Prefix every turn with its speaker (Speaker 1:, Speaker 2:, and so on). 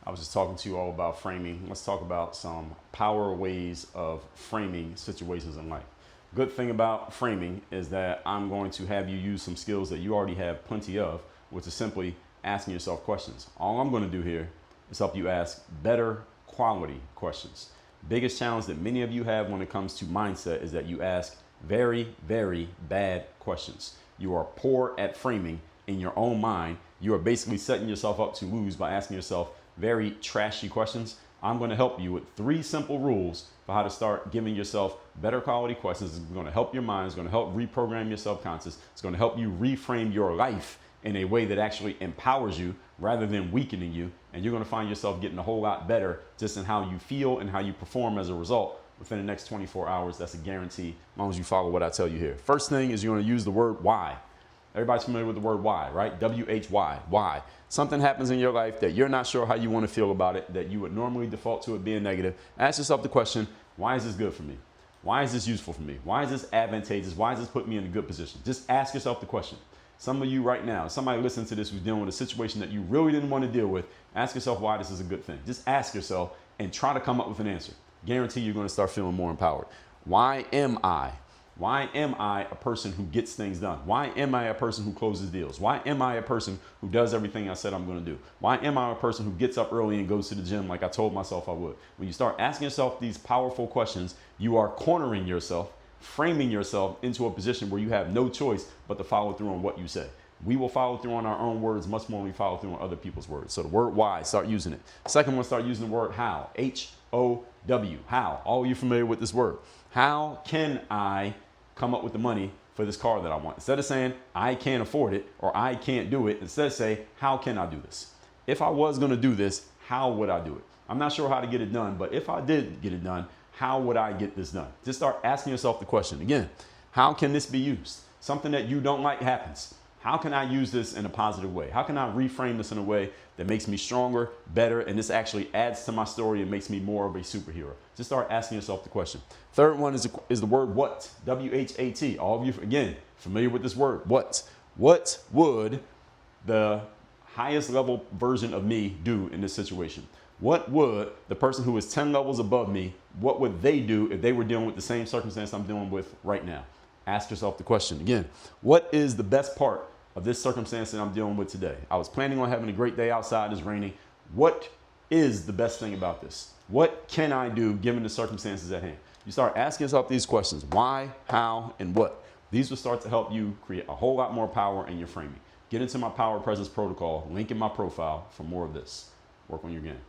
Speaker 1: I was just talking to you all about framing. Let's talk about some power ways of framing situations in life. Good thing about framing is that I'm going to have you use some skills that you already have plenty of, which is simply asking yourself questions. All I'm going to do here is help you ask better quality questions. Biggest challenge that many of you have when it comes to mindset is that you ask very, very bad questions. You are poor at framing in your own mind. You are basically setting yourself up to lose by asking yourself very trashy questions. I'm going to help you with 3 simple rules for how to start giving yourself better quality questions. It's going to help your mind. It's going to help reprogram your subconscious. It's going to help you reframe your life in a way that actually empowers you rather than weakening you. And you're going to find yourself getting a whole lot better just in how you feel and how you perform as a result within the next 24 hours. That's a guarantee as long as you follow what I tell you here. First thing is you're going to use the word why. Everybody's familiar with the word why, right? W-H-Y, why. Something happens in your life that you're not sure how you want to feel about it, that you would normally default to it being negative. Ask yourself the question, why is this good for me? Why is this useful for me? Why is this advantageous? Why does this put me in a good position? Just ask yourself the question. Some of you right now, somebody listening to this who's dealing with a situation that you really didn't want to deal with, ask yourself why this is a good thing. Just ask yourself and try to come up with an answer. Guarantee you're going to start feeling more empowered. Why am I? Why am I a person who gets things done? Why am I a person who closes deals? Why am I a person who does everything I said I'm going to do? Why am I a person who gets up early and goes to the gym like I told myself I would? When you start asking yourself these powerful questions, you are cornering yourself, framing yourself into a position where you have no choice but to follow through on what you say. We will follow through on our own words much more than we follow through on other people's words. So the word why, start using it. Second one, start using the word how. H-O-W, how. All of you familiar with this word. How can I come up with the money for this car that I want? Instead of saying, I can't afford it or I can't do it, instead say, how can I do this? If I was going to do this, how would I do it? I'm not sure how to get it done, but if I did get it done, how would I get this done? Just start asking yourself the question. Again, how can this be used? Something that you don't like happens. How can I use this in a positive way? How can I reframe this in a way that makes me stronger, better, and this actually adds to my story and makes me more of a superhero? Just start asking yourself the question. Third one is the word what, W-H-A-T. All of you, again, familiar with this word, what. What would the highest level version of me do in this situation? What would the person who is 10 levels above me, what would they do if they were dealing with the same circumstance I'm dealing with right now? Ask yourself the question. Again, what is the best part of this circumstance that I'm dealing with today? I was planning on having a great day outside. It's raining. What is the best thing about this? What can I do given the circumstances at hand? You start asking yourself these questions. Why, how, and what? These will start to help you create a whole lot more power in your framing. Get into my power presence protocol, link in my profile for more of this. Work on your game.